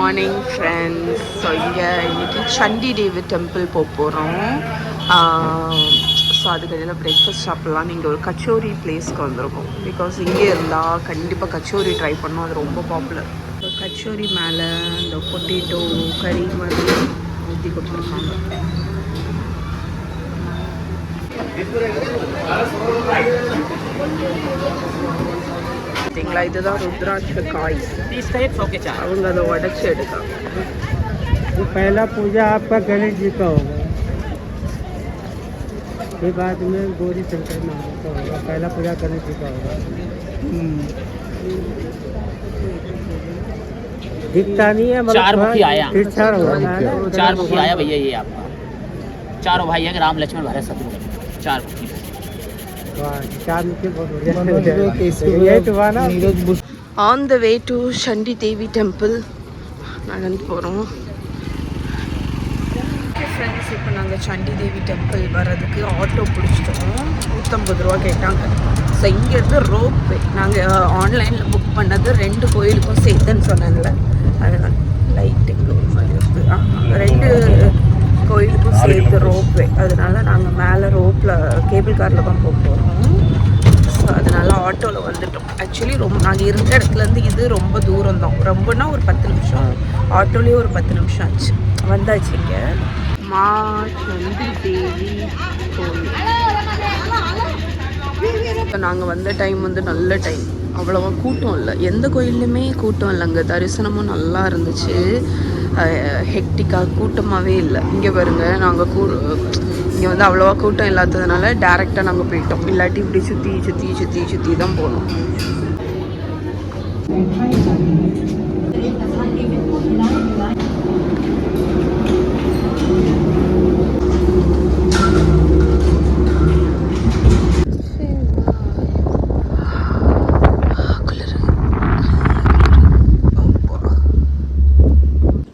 Morning friends. So இங்கே இன்றைக்கி சண்டி தேவி temple போக போகிறோம். ஸோ அதுக்கடையில் பிரேக்ஃபாஸ்ட் சாப்பிட்லாம். நீங்கள் ஒரு கச்சோரி பிளேஸ்க்கு வந்திருக்கோம். பிகாஸ் இங்கே இருந்தால் கண்டிப்பாக கச்சோரி ட்ரை பண்ணோம். அது ரொம்ப பாப்புலர். ஸோ கச்சோரி மேலே இந்த பொட்டேட்டோ கறி மாதிரி ஊற்றி கொடுத்துருக்காங்க. பார்த்தீங்களா, இதுதான் ருத்ராட்ச காய். அவங்க அதை உடச்சி எடுக்காங்க. पहला पूजा आपका गणेश जी का होगा, फिर बाद में गौरी शंकर माता का होगा. पहला पूजा गणेश जी का होगा. दिखता नहीं है, चार मुखी आया, चार मुखी आया भैया. ये आपका चारों भाई हैं, राम लक्ष्मण भरत शत्रुघ्न. चार मुखी. On the way to Chandi Devi temple நடந்து போகிறோம். ஃப்ரெண்ட்ஸ், இப்போ நாங்கள் சண்டி தேவி டெம்பிள் வர்றதுக்கு ஆட்டோ பிடிச்சிட்டோம். 150 ரூபா கேட்டாங்க. ஸோ இங்கேருந்து ரோப்வே நாங்கள் ஆன்லைனில் புக் பண்ணது 2 கோயிலுக்கும் சேர்த்துன்னு சொன்னேன்ல, அதனால் லைட்டிங் மாதிரி இருக்குது. 2 கோயிலுக்கும் சேர்த்து ரோப்வே. அதனால நாங்கள் மேலே ரோப்பில் கேபிள் காரில் தான் போக போகிறோம். ஸோ அதனால் ஆட்டோவில் வந்துட்டோம். ஆக்சுவலி நாங்கள் இருந்த இடத்துலேருந்து இது ரொம்ப தூரம் தான். ரொம்பனா ஒரு 10 நிமிஷம், ஆட்டோலேயே ஒரு 10 நிமிஷம் ஆச்சு. வந்தாச்சு இங்கே மா சண்டி தேவி கோயில். இப்போ நாங்கள் வந்த டைம் வந்து நல்ல டைம், அவ்வளோவா கூட்டம் இல்லை. எந்த கோயில்லையுமே கூட்டம் இல்லைங்க. தரிசனமும் நல்லா இருந்துச்சு. ஹெக்டிக்காக கூட்டமாகவே இல்லை. இங்கே பாருங்க, நாங்கள் இங்கே வந்து அவ்வளோவா கூட்டம் இல்லாததுனால டேரெக்டாக நாங்கள் போயிட்டோம். இல்லாட்டி இப்படி சுற்றி சுற்றி சுற்றி சுற்றி தான் போனோம்.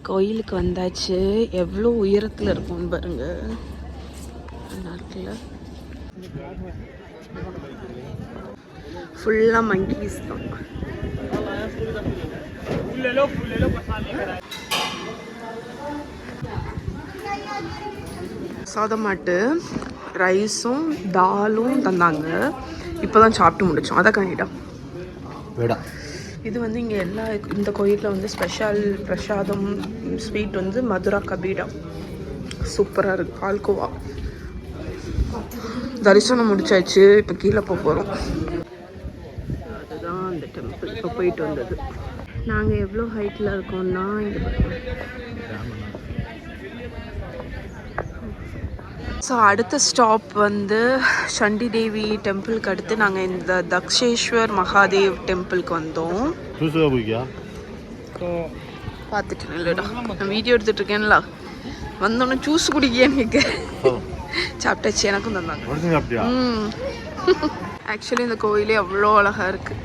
கோயிலுக்கு வந்தாச்சு. எவ்வளோ உயரத்தில் இருக்கும்னு பாருங்க. நல்லா இருக்குல்ல. ஃபுல்லாக மங்கீஸ் தான். சாதமாட்டு ரைஸும் தாலும் தந்தாங்க. இப்போ தான் சாப்பிட்டு முடித்தோம். அதை காணிட்டோம். இது வந்து இங்கே இந்த கோயிலில் வந்து ஸ்பெஷல் பிரசாதம் ஸ்வீட் வந்து மதுரா கபீடா. சூப்பராக இருக்குது. பால்கோவா. தரிசனம் முடிச்சாச்சு. இப்போ கீழே போக போகிறோம். அதுதான் அந்த டெம்பிள் இப்போ போயிட்டு வந்தது. நாங்கள் எவ்வளோ ஹைட்டில் இருக்கோம்னா இங்கே. ஸோ அடுத்த ஸ்டாப் வந்து சண்டி தேவி டெம்பிளுக்கு அடுத்து நாங்கள் இந்த தக்ஷேஸ்வர் மகாதேவ் டெம்பிளுக்கு வந்தோம். பார்த்துட்டேன் இல்லைடா, நான் வீடியோ எடுத்துகிட்டு இருக்கேன்ல. வந்தோன்னே ஜூஸ் குடிக்கேன்னு சாப்பிட்டாச்சு. எனக்கும் தந்தாங்க. ஆக்சுவலி இந்த கோயிலே அவ்வளோ அழகாக இருக்குது.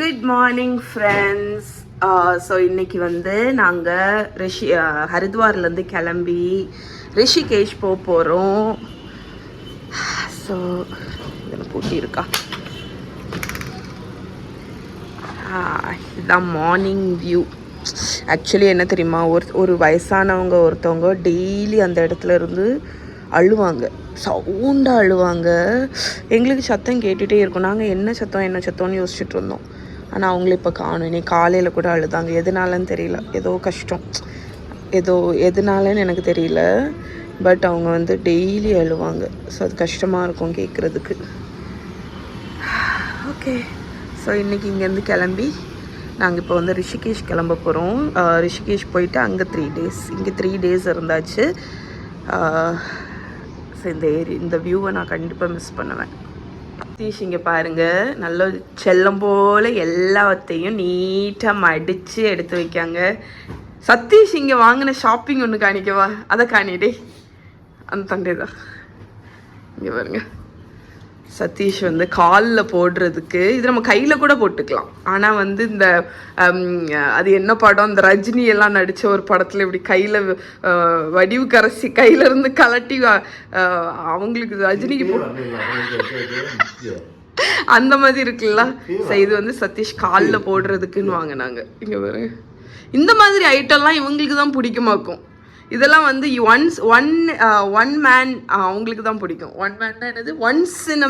Good morning friends. ஸோ இன்னைக்கு வந்து நாங்கள் ஹரித்வார்லேருந்து கிளம்பி ரிஷிகேஷ் போக போகிறோம். ஸோ இதில் பூட்டி இருக்கா. இதுதான் மார்னிங் வியூ. ஆக்சுவலி என்ன தெரியுமா, ஒரு வயசானவங்க ஒருத்தவங்க டெய்லி அந்த இடத்துல இருந்து அழுவாங்க. சவுண்டாக அழுவாங்க. எங்களுக்கு சத்தம் கேட்டுகிட்டே இருக்கும். நாங்கள் என்ன சத்தம்னு யோசிச்சுட்டு இருந்தோம். ஆனால் அவங்கள இப்போ காணும். இன்னைக்கு காலையில் கூட அழுதாங்க. எதனாலன்னு தெரியல. ஏதோ கஷ்டம், எதனாலன்னு எனக்கு தெரியல. பட் அவங்க வந்து டெய்லி அழுவாங்க. ஸோ அது கஷ்டமாக இருக்கும் கேட்குறதுக்கு. ஓகே, ஸோ இன்றைக்கி இங்கேருந்து கிளம்பி நாங்கள் இப்போ வந்து ரிஷிகேஷ் கிளம்ப போகிறோம். ரிஷிகேஷ் போயிட்டு அங்கே 3 டேஸ், இங்கே 3 டேஸ் இருந்தாச்சு. ஸோ இந்த வியூவை நான் கண்டிப்பாக மிஸ் பண்ணுவேன். சதீஷ் இங்கே பாருங்கள், நல்ல செல்லம் போல் எல்லாத்தையும் நீட்டாக மடித்து எடுத்து வைக்காங்க. சதீஷ் இங்கே வாங்கின ஷாப்பிங் ஒன்று காணிக்கவா? அதை காணிடே. அந்த தண்டே தான் இங்கே பாருங்க. சதீஷ் வந்து காலில் போடுறதுக்கு இது நம்ம கையில் கூட போட்டுக்கலாம். ஆனால் வந்து இந்த அது என்ன படம், இந்த ரஜினி எல்லாம் நடித்த ஒரு படத்தில் இப்படி கையில் வடிவு கரைச்சி கையிலேருந்து கலட்டி அவங்களுக்கு ரஜினிக்கு அந்த மாதிரி இருக்குல்ல. ஸோ இது வந்து சதீஷ் காலில் போடுறதுக்குன்னு வாங்கினாங்க. இங்கே பாருங்க, இந்த மாதிரி ஐட்டம்லாம் இவங்களுக்கு தான் பிடிக்குமாக்கும். இதெல்லாம் வந்து ஒன் மேன் அவங்களுக்கு தான் பிடிக்கும். ஒன் மேன்னா என்னது, ஒன்ஸ் இன்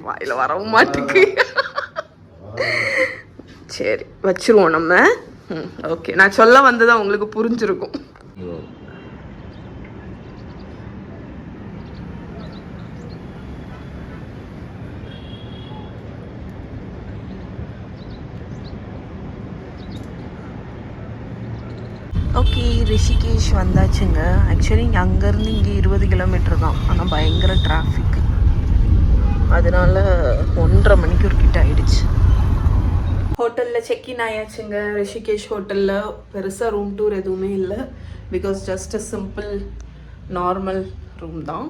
வாயில் வரவும் மாட்டுக்கு. சரி வச்சிருவோம் நம்ம. ஓகே, நான் சொல்ல வந்தது உங்களுக்கு புரிஞ்சிருக்கும். ஓகே, ரிஷிகேஷ் வந்தாச்சுங்க. ஆக்சுவலி இங்கே அங்கேருந்து இங்கே 20 கிலோமீட்டர் தான். ஆனால் பயங்கர டிராஃபிக், அதனால 1:30 மணிக்கு ஒரு கிட்ட ஆயிடுச்சு. ஹோட்டலில் செக்இன் ஆயாச்சுங்க. ரிஷிகேஷ் ஹோட்டலில் பெருசாக ரூம் டூர் எதுவுமே இல்லை. Because just a simple normal room தான்.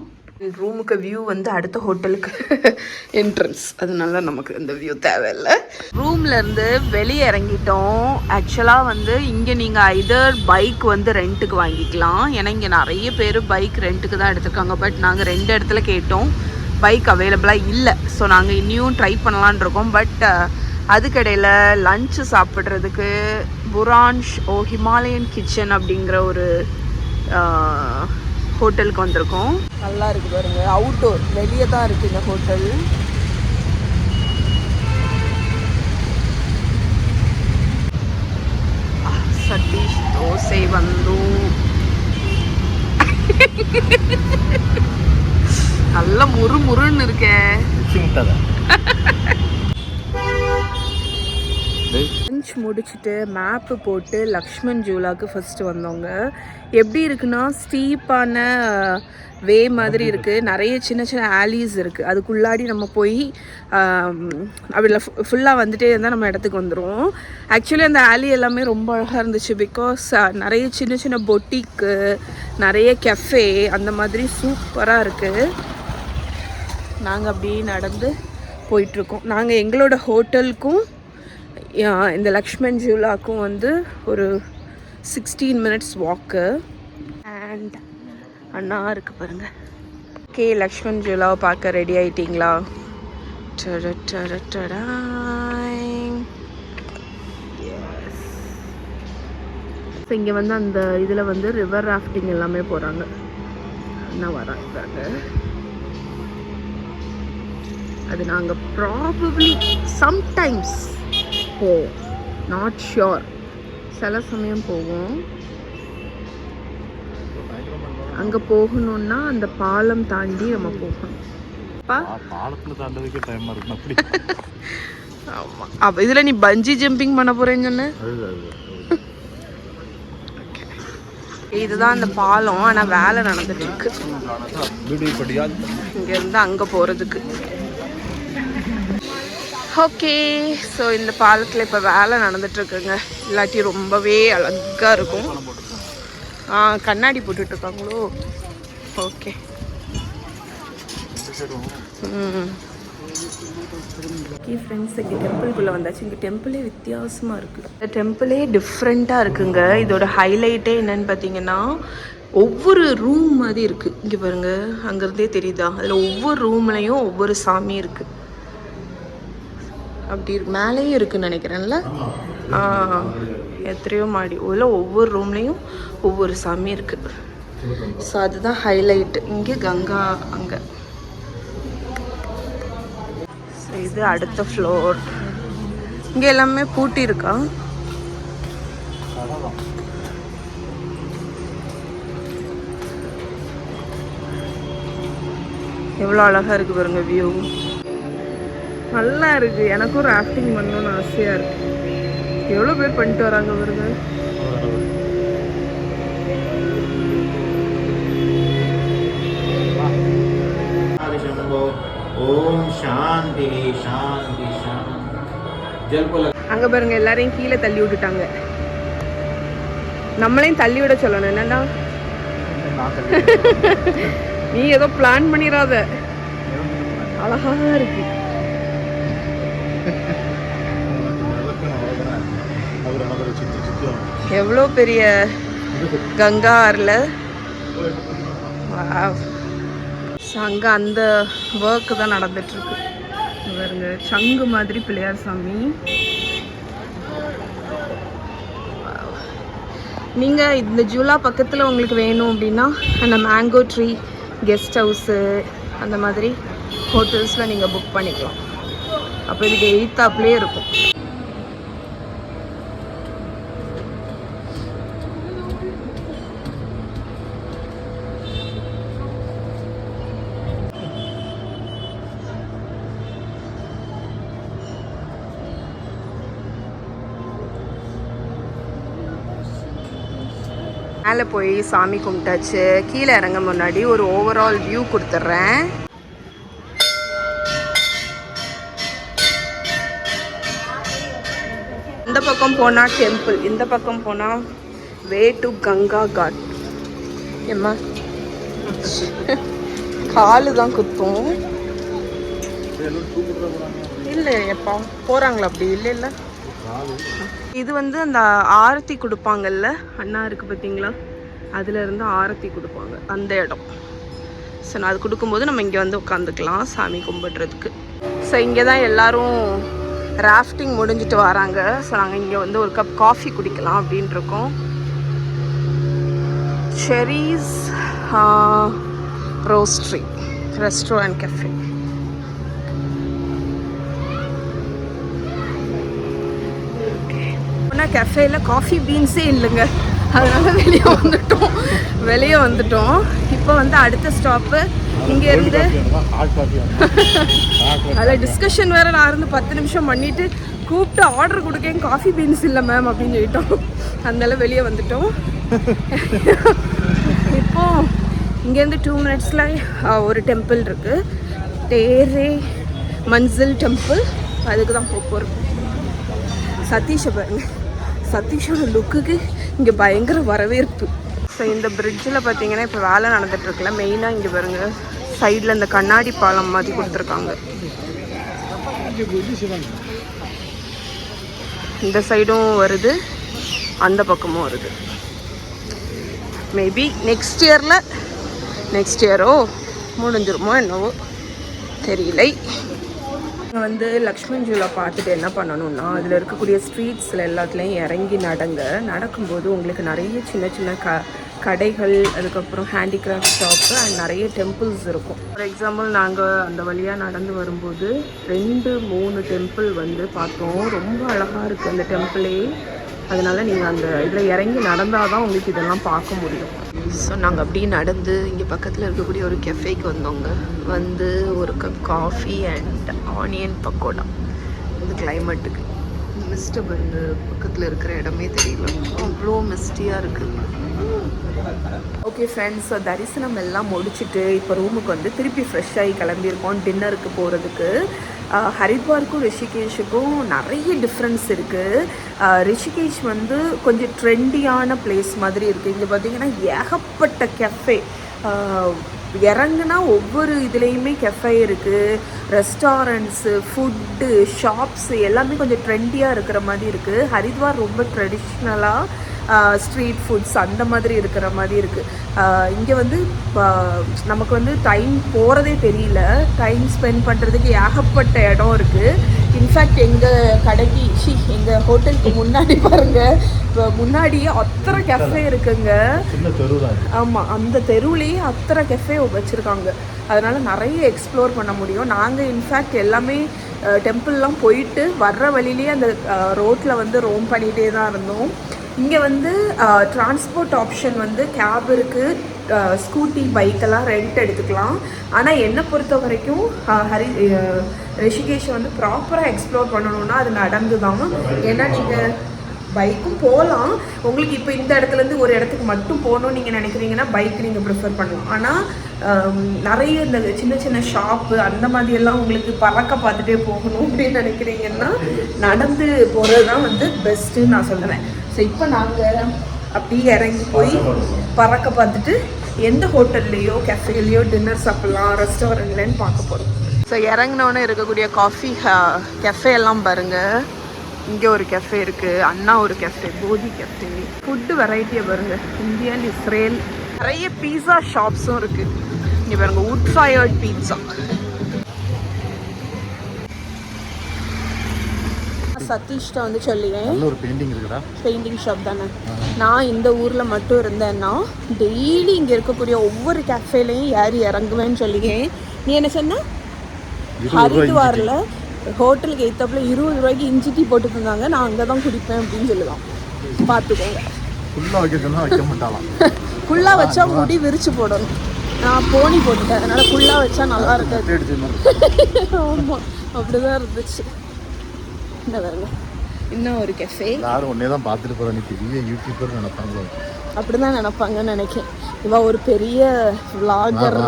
ரூமுக்கு வியூ வந்து அடுத்த ஹோட்டலுக்கு என்ட்ரன்ஸ், அதனால நமக்கு இந்த வியூ தேவையில்லை. ரூம்லேருந்து வெளியே இறங்கிட்டோம். ஆக்சுவலாக வந்து இங்கே நீங்கள் ஐதர் பைக் வந்து ரெண்ட்டுக்கு வாங்கிக்கலாம். ஏன்னா இங்கே நிறைய பேர் பைக் ரெண்ட்டுக்கு தான் எடுத்துருக்காங்க. பட் நாங்கள் 2 இடத்துல கேட்டோம், பைக் அவைலபிளாக இல்லை. ஸோ நாங்கள் இன்னியும் ட்ரை பண்ணலான் இருக்கோம். பட் அதுக்கடையில் லஞ்சு சாப்பிட்றதுக்கு புரான்ஷ் ஹிமாலயன் கிச்சன் அப்படிங்கிற ஒரு ஹோட்டலுக்கு வந்திருக்கோம். நல்லா இருக்குது பாருங்க, அவுட்டோர் வெளியே தான் இருக்குது இந்த ஹோட்டல். சதீஷ் தோசை வந்து நல்ல முறுமுறுன்னு இருக்கே. லஞ்ச் முடிச்சுட்டு மேப்பு போட்டு லக்ஷ்மன் ஜூலாவுக்கு ஃபஸ்ட்டு வந்தவங்க. எப்படி இருக்குன்னா ஸ்டீப்பான வே மாதிரி இருக்குது. நிறைய சின்ன சின்ன ஆலிஸ் இருக்குது. அதுக்குள்ளாடி நம்ம போய் அப்படி ஃபுல்லாக வந்துட்டே இருந்தால் நம்ம இடத்துக்கு வந்துடும். ஆக்சுவலி அந்த ஆலி எல்லாமே ரொம்ப அழகாக இருந்துச்சு. பிகாஸ் நிறைய சின்ன சின்ன பொட்டிக்கு, நிறைய கெஃபே அந்த மாதிரி சூப்பராக இருக்குது. நாங்கள் அப்படியே நடந்து போயிட்டுருக்கோம். நாங்கள் எங்களோட ஹோட்டலுக்கும் இந்த லக்ஷ்மன் ஜூலாக்கும் வந்து ஒரு 16 மினிட்ஸ் வாக்கு. அண்ட் அண்ணா இருக்கு பாருங்க. ஓகே, லக்ஷ்மன் ஜூலாவை பார்க்க ரெடி ஆயிட்டீங்களா? இங்கே வந்து அந்த இதில் வந்து ரிவர் ராஃப்டிங் எல்லாமே போகிறாங்க. அண்ணா வராங்க. அது நாங்கள் ப்ராபப்ளி சம்டைம்ஸ் போவோம், நாட் ஷியோர். சில சமயம் போவோம். அங்கே போகணுன்னா அந்த பாலம் தாண்டி நம்ம போகணும். பாலத்தில் தாண்டதுக்கு டைமாக இருக்கும் அப்படி. ஆமாம், அப்போ இதில் நீ பஞ்சி ஜம்பிங் பண்ண போகிறேன்னு சொன்ன. இதுதான் அந்த பாலம், ஆனால் வேலை நடந்துட்டுருக்கு இங்கேருந்து அங்கே போகிறதுக்கு. ஓகே, ஸோ இந்த பாலத்தில் இப்போ வேலை நடந்துட்டுருக்குங்க. இல்லாட்டி ரொம்பவே அழகாக இருக்கும். கண்ணாடி போட்டுட்ருக்காங்களோ. ஓகே. ஓகே ஃப்ரெண்ட்ஸ், இங்கே டெம்பிள்குள்ளே வந்தாச்சு. இங்கே டெம்பிளே வித்தியாசமாக இருக்குது. இந்த டெம்பிளே டிஃப்ரெண்ட்டாக இருக்குங்க. இதோட ஹைலைட்டே என்னன்னு பார்த்தீங்கன்னா, ஒவ்வொரு ரூம் மாதிரி இருக்குது. இங்கே பாருங்கள், அங்கேருந்தே தெரியுதா? அதில் ஒவ்வொரு ரூம்லேயும் ஒவ்வொரு சாமி இருக்குது. அப்படி மேலேயும் இருக்குன்னு நினைக்கிறேன்ல. எத்தனையோ மாடி உள்ள ஒவ்வொரு ரூம்லேயும் ஒவ்வொரு சாமி இருக்குது. ஸோ அதுதான் ஹைலைட்டு. இங்கே கங்கா அங்கே. ஸோ இது அடுத்த ஃப்ளோர். இங்கே எல்லாமே பூட்டி இருக்கா? எவ்வளோ அழகாக இருக்குது பாருங்க வியூ. நல்லா இருக்குது. எனக்கும் ராஃப்டிங் பண்ணணும்னு ஆசையாக இருக்குது. எவ்வளோ பேர் பண்ணிட்டு வராங்க பாருங்க. அங்க பாருங்க, எல்லாரையும் கீழே தள்ளி விட்டுட்டாங்க. நம்மளையும் தள்ளி விட சொல்லணும். என்னன்னா நீ ஏதோ பிளான் பண்ணிடாத. அழகா இருக்கு. எவ்வளோ பெரிய கங்கா ஆறுல. அங்கே அந்த ஒர்க்கு தான் நடந்துட்டுருக்கு பாருங்க. சங்கு மாதிரி பிள்ளையார் சாமி. நீங்கள் இந்த ஜூலா பக்கத்தில் உங்களுக்கு வேணும் அப்படின்னா அந்த மேங்கோ ட்ரீ கெஸ்ட் ஹவுஸு அந்த மாதிரி ஹோட்டல்ஸில் நீங்கள் புக் பண்ணிக்கலாம். அப்போ இதுக்கு எய்த்தாப்லேயே இருக்கும். மேலே போய் சாமி கும்பிட்டாச்சு. கீழே இறங்க முன்னாடி ஒரு ஓவரால் வியூ கொடுத்துட்றேன். இந்த பக்கம் போனால் டெம்பிள், இந்த பக்கம் போனால் வே டு கங்கா காட். ஏம்மா காலு தான் குத்தும். இல்லை எப்போ போகிறாங்களா? அப்படி இல்லை இல்லை. இது வந்து அந்த ஆரத்தி கொடுப்பாங்கல்ல, அண்ணா இருக்குது பார்த்தீங்களா, அதுலேருந்து ஆரத்தி கொடுப்பாங்க அந்த இடம். ஸோ நான் அது கொடுக்கும்போது நம்ம இங்கே வந்து உட்காந்துக்கலாம் சாமி கும்பிட்றதுக்கு. ஸோ இங்கே தான் எல்லோரும் ராஃப்டிங் முடிஞ்சிட்டு வராங்க. ஸோ நாங்கள் இங்கே வந்து ஒரு கப் காஃபி குடிக்கலாம் அப்படின் இருக்கோம். Cherries roastery restaurant cafe. கஃபேல காஃபி பீன்ஸே இல்லைங்க, அதனால வெளியே வந்துட்டோம். இப்போ வந்து அடுத்த ஸ்டாப்பு இங்கேருந்து அதில் டிஸ்கஷன் வேறு நான் இருந்து 10 நிமிஷம் பண்ணிவிட்டு கூப்பிட்டு ஆர்டர் கொடுக்கேன், காஃபி பீன்ஸ் இல்லை மேம் அப்படின்னு சொல்லிட்டோம். அதனால வெளியே வந்துட்டோம். இப்போ இங்கேருந்து 2 மினிட்ஸில் ஒரு டெம்பிள் இருக்குது, டேரே மன்சில் டெம்பிள். அதுக்கு தான் போகிறோம். சதீஷை பாருங்க, சதீஷோட லுக்குக்கு இங்கே பயங்கர வரவேற்பு. ஸோ இந்த பிரிட்ஜில் பார்த்தீங்கன்னா இப்போ வேலை நடந்துகிட்ருக்குல்ல, மெயினாக இங்கே பாருங்க சைடில் இந்த கண்ணாடி பாலம் மாதிரி கொடுத்துருக்காங்க. இந்த சைடும் வருது, அந்த பக்கமும் வருது. மேபி நெக்ஸ்ட் இயரோ முடிஞ்சிருமோ என்னவோ தெரியலை. நீங்கள் வந்து லக்ஷ்மண் ஜூலா பார்த்துட்டு என்ன பண்ணணும்னா, அதில் இருக்கக்கூடிய ஸ்ட்ரீட்ஸில் எல்லாத்துலேயும் இறங்கி நடக்கும்போது உங்களுக்கு நிறைய சின்ன சின்ன கடைகள், அதுக்கப்புறம் ஹேண்டிகிராஃப்ட் ஷாப்பு அண்ட் நிறைய டெம்பிள்ஸ் இருக்கும். ஃபார் எக்ஸாம்பிள் நாங்கள் அந்த வழியாக நடந்து வரும்போது 2-3 டெம்பிள் வந்து பார்த்தோம். ரொம்ப அழகாக இருக்குது அந்த டெம்பிளே. அதனால் நீங்கள் அந்த இதில் இறங்கி நடந்தால் தான் உங்களுக்கு இதெல்லாம் பார்க்க முடியும். ஸோ நாங்கள் அப்படியே நடந்து இங்கே பக்கத்தில் இருக்கக்கூடிய ஒரு கெஃபேக்கு வந்தோங்க. வந்து ஒரு cup coffee and onion pakoda. இந்த கிளைமேட்டுக்கு மிஸ்ட்டு வந்து பக்கத்தில் இருக்கிற இடமே தெரியல, அவ்வளோ மிஸ்டியாக இருக்குது. ஓகே ஃப்ரெண்ட்ஸ், தரிசனம் எல்லாம் முடிச்சுட்டு இப்போ ரூமுக்கு வந்து திருப்பி ஃப்ரெஷ் ஆகி கிளம்பியிருக்கோம் டின்னருக்கு போகிறதுக்கு. ஹரித்வாருக்கும் ரிஷிகேஷுக்கும் நிறைய டிஃப்ரென்ஸ் இருக்குது. ரிஷிகேஷ் வந்து கொஞ்சம் ட்ரெண்டியான பிளேஸ் மாதிரி இருக்குது. இங்கே பார்த்திங்கன்னா ஏகப்பட்ட கெஃபே, இறங்குனா ஒவ்வொரு இதுலேயுமே கெஃபே இருக்குது, ரெஸ்டாரண்ட்ஸு, ஃபுட்டு, ஷாப்ஸு எல்லாமே கொஞ்சம் ட்ரெண்டியாக இருக்கிற மாதிரி இருக்குது. ஹரித்வார் ரொம்ப ட்ரெடிஷ்னலாக ஸ்ட்ரீட் ஃபுட்ஸ் அந்த மாதிரி இருக்கிற மாதிரி இருக்குது. இங்கே வந்து நமக்கு வந்து டைம் போகிறதே தெரியல, டைம் ஸ்பெண்ட் பண்ணுறதுக்கு ஏகப்பட்ட இடம் இருக்குது. இன்ஃபேக்ட் எங்கள் கடைக்கு எங்கள் ஹோட்டலுக்கு முன்னாடி பாருங்கள், முன்னாடியே அத்தனை கெஃபே இருக்குங்க. ஆமாம், அந்த தெருவுலேயே அத்தனை கெஃபே வச்சுருக்காங்க. அதனால் நிறைய எக்ஸ்ப்ளோர் பண்ண முடியும். நாங்கள் இன்ஃபேக்ட் எல்லாமே டெம்பிள்லாம் போயிட்டு வர்ற வழியிலேயே அந்த ரோட்டில் வந்து ரோம் பண்ணிகிட்டே தான் இருந்தோம். இங்கே வந்து டிரான்ஸ்போர்ட் ஆப்ஷன் வந்து கேப் இருக்குது, ஸ்கூட்டி, பைக்கெல்லாம் ரெண்ட் எடுத்துக்கலாம். ஆனால் என்னை பொறுத்த வரைக்கும் ரிஷிகேஷை வந்து ப்ராப்பராக எக்ஸ்ப்ளோர் பண்ணணுன்னா அது நடந்து தான். ஏன்னா நீங்கள் பைக்கும் போகலாம், உங்களுக்கு இப்போ இந்த இடத்துலேருந்து ஒரு இடத்துக்கு மட்டும் போகணும்னு நீங்கள் நினைக்கிறீங்கன்னா பைக் நீங்கள் ப்ரிஃபர் பண்ணலாம். ஆனால் நிறைய இந்த சின்ன சின்ன ஷாப்பு அந்த மாதிரியெல்லாம் உங்களுக்கு பறக்க பார்த்துட்டே போகணும் அப்படின்னு நினைக்கிறீங்கன்னா நடந்து போகிறது தான் வந்து பெஸ்ட்டுன்னு நான் சொல்லுவேன். ஸோ இப்போ நாங்கள் அப்படியே இறங்கி போய் பறக்க பார்த்துட்டு எந்த ஹோட்டல்லையோ கெஃபேலையோ டின்னர் சாப்பிட்லாம், ரெஸ்டாரண்ட்லன்னு பார்க்க போகிறோம். ஸோ இறங்கினோன்னே இருக்கக்கூடிய காஃபி கெஃபே எல்லாம் பாருங்கள். இங்கே ஒரு கெஃபே இருக்குது, அண்ணா ஒரு கெஃபே, போதி கெஃபே. ஃபுட்டு வெரைட்டியை பாருங்கள், இந்தியன், இஸ்ரேல், நிறைய பீஸா ஷாப்ஸும் இருக்குது. இங்கே பாருங்கள், வுட் ஃபயர்ட் பீட்சா. சதீஷ்ட வந்து சொல்லியேன், நல்ல ஒரு பெயிண்டிங் இருக்குடா. பெயிண்டிங் ஷாப் தானே. நான் இந்த ஊரில் மட்டும் இருந்தேன்னா டெய்லி இங்கே இருக்கக்கூடிய ஒவ்வொரு கேஃபேலையும் ஏறி இறங்குவேன்னு சொல்லியேன். நீ என்ன சொன்ன? ஹரித்வாரில் ஹோட்டலுக்கு எய்த்தாப்புல 20 ரூபாய்க்கு இஞ்சி டீ போட்டு தந்தாங்க, நான் அங்கே தான் குடிப்பேன் அப்படின்னு சொல்லலாம். பார்த்துக்கோங்க. ஃபுல்லாக வைக்க சொன்னால் வைக்க மாட்டாலாம். ஃபுல்லாக வச்சா முடி விரிச்சு போடணும். நான் போனி போட்டுட்டேன், அதனால் ஃபுல்லாக வச்சா நல்லா இருக்காது. ஆமாம், அப்படிதான் இருந்துச்சு. என்ன வரல இன்னும் ஒரு கெஃபே. யாரும் ஒன்னே தான் பார்த்துட்டு போகிறேன், நீ பெரிய யூடியூபர் நினைப்பாங்களோ. அப்படி தான் நினைப்பாங்கன்னு நினைக்கிறேன். இவ ஒரு பெரிய விளாகர்.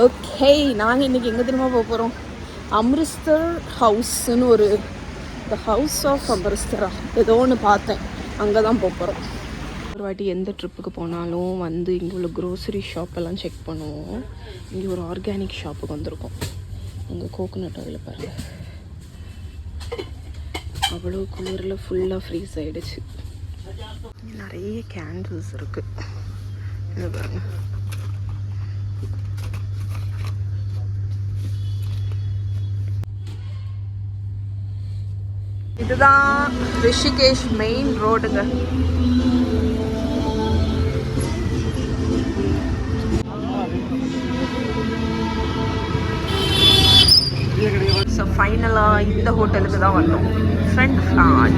ஓகே, நாங்கள் இன்றைக்கி எங்கே திரும்ப போக போகிறோம்? அம்ரிஸ்தர் ஹவுஸ்ன்னு ஒரு, த ஹவுஸ் ஆஃப் அம்ரிஸ்தரா ஏதோ ஒன்று பார்த்தேன், அங்கே தான் போக போகிறோம். ஒரு வாட்டி எந்த ட்ரிப்புக்கு போனாலும் வந்து இங்கே உள்ள க்ரோசரி ஷாப்பெல்லாம் செக் பண்ணுவோம். இங்கே ஒரு ஆர்கானிக் ஷாப்புக்கு வந்திருக்கோம். அங்கே கோகோனட் ஆயில் பாருங்கள், அவ்வளோ குளிரில் ஃபுல்லாக ஃப்ரீஸ் ஆகிடுச்சு. நிறைய கேண்டில்ஸ் இருக்குது, இது பாருங்க. இதுதான் ரிஷிகேஷ் மெயின் ரோடுங்க. ஸோ ஃபைனலாக இந்த ஹோட்டலுக்கு தான் வந்தோம். Friend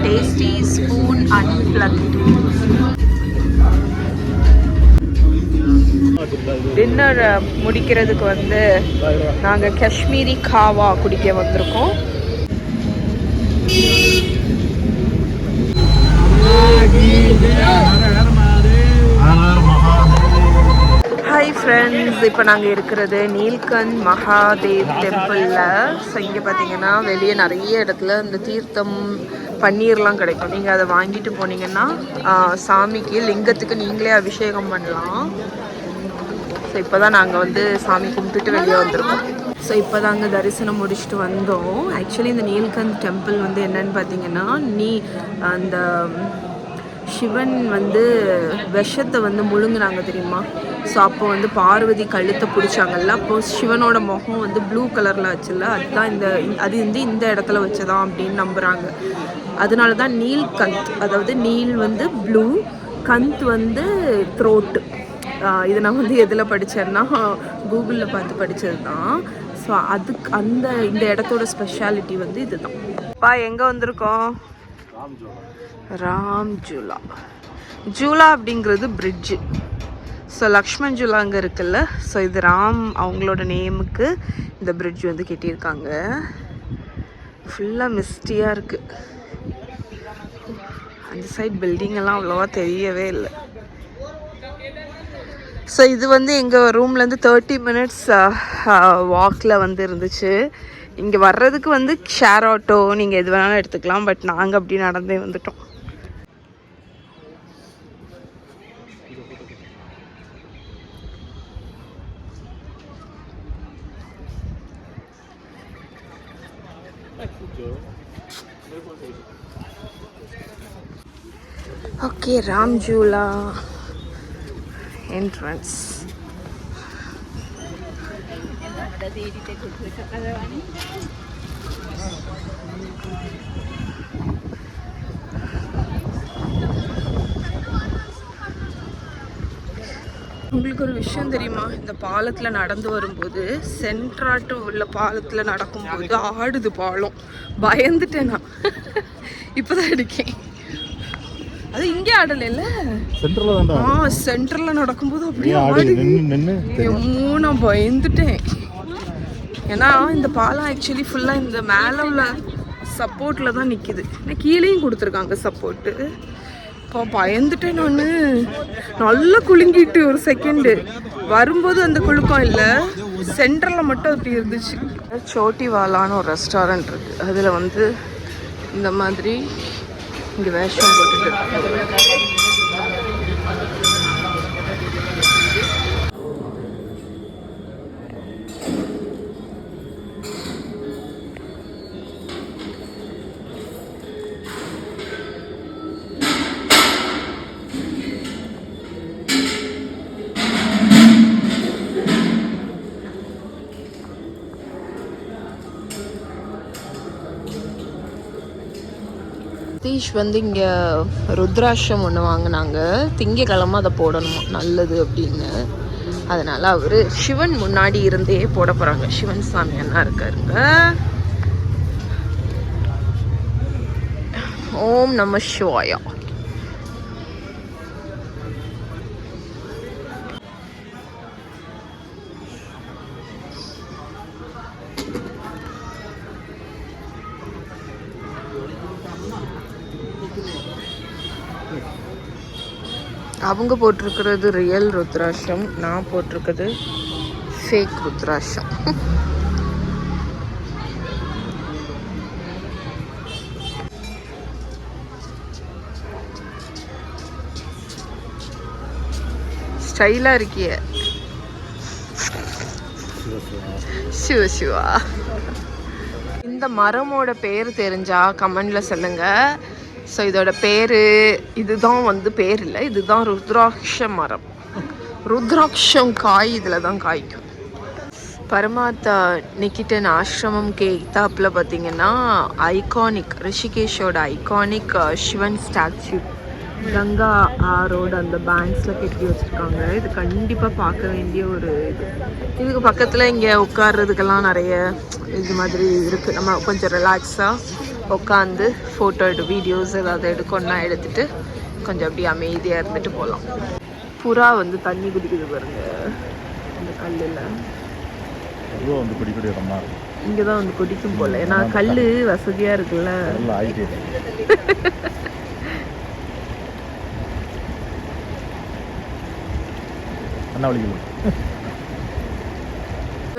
tasty spoon unplugged. Dinner முடிக்கிறதுக்கு வந்து நாங்கள் காஷ்மீரி காவா குடிக்க வந்திருக்கோம். ஹாய் ஃப்ரெண்ட்ஸ், இப்போ நாங்கள் இருக்கிறது நீல்கந்த் மகாதேவ் டெம்பிளில். ஸோ இங்கே பார்த்தீங்கன்னா வெளியே நிறைய இடத்துல இந்த தீர்த்தம் பன்னீர்லாம் கிடைக்கும். நீங்கள் அதை வாங்கிட்டு போனீங்கன்னா சாமிக்கு லிங்கத்துக்கு நீங்களே அபிஷேகம் பண்ணலாம். ஸோ இப்போ தான் நாங்கள் வந்து சாமி கும்பிட்டுட்டு வெளியே வந்திருக்கோம். ஸோ இப்போ தாங்க தரிசனம் முடிச்சுட்டு வந்தோம். ஆக்சுவலி இந்த நீல்கந்த் டெம்பிள் வந்து என்னன்னு பார்த்தீங்கன்னா, அந்த சிவன் வந்து விஷத்தை வந்து முழுங்குனாங்க தெரியுமா? ஸோ அப்போ வந்து பார்வதி கழுத்தை பிடிச்சாங்கல்ல, அப்போது சிவனோட முகம் வந்து ப்ளூ கலரில் வச்சுல்ல, அதுதான் அது வந்து இந்த இடத்துல வச்சதான் அப்படின்னு நம்புகிறாங்க. அதனால தான் நீல்கந்த், அதாவது நீல் வந்து ப்ளூ, கந்த் வந்து த்ரோட்டு. இதை நான் வந்து எதில் படித்தேன்னா கூகுளில் பார்த்து படித்தது தான். ஸோ அதுக்கு இந்த இடத்தோட ஸ்பெஷாலிட்டி வந்து இதுதான். பா எங்கே வந்திருக்கோம்? ராம் ஜூலா. ஜூலா அப்படிங்கிறது பிரிட்ஜு. ஸோ லக்ஷ்மண் ஜூலா அங்கே இருக்குல்ல, ஸோ இது ராம் அவங்களோட நேமுக்கு இந்த பிரிட்ஜ் வந்து கட்டியிருக்காங்க. ஃபுல்லாக மிஸ்டியாக இருக்குது. அந்த சைட் பில்டிங் எல்லாம் அவ்வளோவா தெரியவே இல்லை. ஸோ இது வந்து எங்கள் ரூம்லேருந்து 30 minutes வாக்கில் வந்து இருந்துச்சு. இங்கே வர்றதுக்கு வந்து ஷேர் ஆட்டோ நீங்கள் எது வேணாலும் எடுத்துக்கலாம், பட் நாங்கள் அப்படி நடந்தே வந்துட்டோம். Okay, Ram Jhula entrance. உங்களுக்கு ஒரு விஷயம் தெரியுமா? இந்த பாலத்தில் நடந்து வரும்போது, சென்ட்ராட்டு உள்ள பாலத்தில் நடக்கும்போது ஆடுது பாலம். பயந்துட்டேன் நான். இப்போதான் இருக்கேன். அது இங்கே ஆடலைல்ல, சென்டரில் நடக்கும்போது அப்படியே நான் பயந்துட்டேன். ஏன்னா இந்த பாலம் ஆக்சுவலி ஃபுல்லாக இந்த மேலே உள்ள சப்போர்ட்டில் தான் நிற்கிது. ஏன்னா கீழேயும் கொடுத்துருக்காங்க சப்போர்ட்டு. இப்போ பயந்துட்டேன் நான். நல்லா குலுங்கிட்டு ஒரு செகண்டு வரும்போது அந்த குலுக்கம் இல்லை, சென்டரில் மட்டும் அப்படி இருந்துச்சு. சோட்டிவாலான்னு ஒரு ரெஸ்டாரண்ட் இருக்குது. அதில் வந்து இந்த மாதிரி இங்கே வேஷம் போட்டுட்டு சதீஷ் வந்து இங்கே ருத்ராட்சம் ஒன்று வாங்கினாங்க. திங்கக்கிழமை அதை போடணுமா, நல்லது அப்படின்னு. அதனால் அவர் சிவன் முன்னாடி இருந்தே போட போகிறாங்க. சிவன் சாமி அண்ணா இருக்காருங்க. ஓம் நம சிவாயா. அவங்க போட்டிருக்கிறது ரியல் ருத்ராட்சம், நான் போட்டிருக்கிறது ஃபேக் ருத்ராட்சம். ஸ்டைலாக இருக்கிய சிவ சிவா. இந்த மரமோட பேர் தெரிஞ்சா கமெண்ட்ல சொல்லுங்க. ஸோ இதோட பேர் இதுதான் வந்து பேர் இல்லை, இதுதான் ருத்ராட்ச மரம். ருத்ராட்சம் காய் இதில் தான் காய்க்கும். பரமாத்தா நிக்கிட்டன் ஆசிரமம்க்கு எய்தாப்பில் பார்த்தீங்கன்னா ஐகானிக் ரிஷிகேஷோட ஐகானிக் சிவன் ஸ்டாச்சு கங்கா ஆரோட அந்த பேங்க்ஸில் கட்டி வச்சுருக்காங்க. இது கண்டிப்பாக பார்க்க வேண்டிய ஒரு இது. இதுக்கு பக்கத்தில் இங்கே உட்கார்றதுக்கெல்லாம் நிறைய இது மாதிரி இருக்குது. நம்ம கொஞ்சம் ரிலாக்ஸாக உட்காந்து ஃபோட்டோ வீடியோஸ் ஏதாவது எடுக்கணும்னா எடுத்துகிட்டு கொஞ்சம் அப்படியே அமைதியாக இருந்துட்டு போகலாம். புறா வந்து தண்ணி குடிக்குது பாருங்க அந்த கல்லில். வந்து குடிக்கூடிய இடமா இருக்கும். இங்கே தான் வந்து குடிக்கும் போல், ஏன்னா கல் வசதியாக இருக்குல்ல.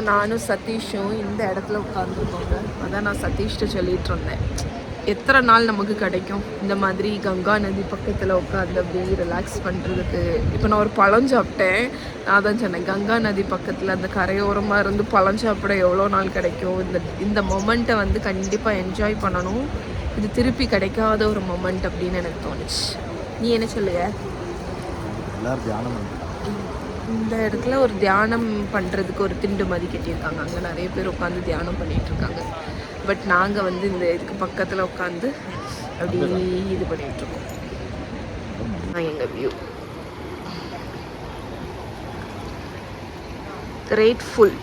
நானும் சதீஷும் இந்த இடத்துல உட்காந்துருக்கோங்க. அதான் நான் சதீஷ்ட சொல்லிட்டு இருந்தேன், எத்தனை நாள் நமக்கு கிடைக்கும் இந்த மாதிரி கங்கா நதி பக்கத்தில் உட்காந்து அப்படி ரிலாக்ஸ் பண்ணுறதுக்கு. இப்போ நான் ஒரு பழம் சாப்பிட்டேன், நான் தான் சொன்னேன் கங்கா நதி பக்கத்தில் அந்த கரையோரமாக இருந்து பழம் சாப்பிட எவ்வளோ நாள் கிடைக்கும். இந்த மொமெண்ட்டை வந்து கண்டிப்பாக என்ஜாய் பண்ணணும். இது திருப்பி கிடைக்காத ஒரு மொமெண்ட் அப்படின்னு எனக்கு தோணுச்சு. நீ என்ன சொல்லுங்க? எல்லாரும் தியானம் இந்த இடத்துல ஒரு தியானம் பண்ணுறதுக்கு ஒரு திண்டு மாதிரி கட்டியிருக்காங்க. அங்கே நிறைய பேர் உட்காந்து தியானம் பண்ணிகிட்ருக்காங்க. பட் நாங்கள் வந்து இந்த இதுக்கு பக்கத்தில் உட்காந்து அப்படி இது பண்ணிகிட்ருக்கோம். எங்கள் வியூ கிரேட்ஃபுல்.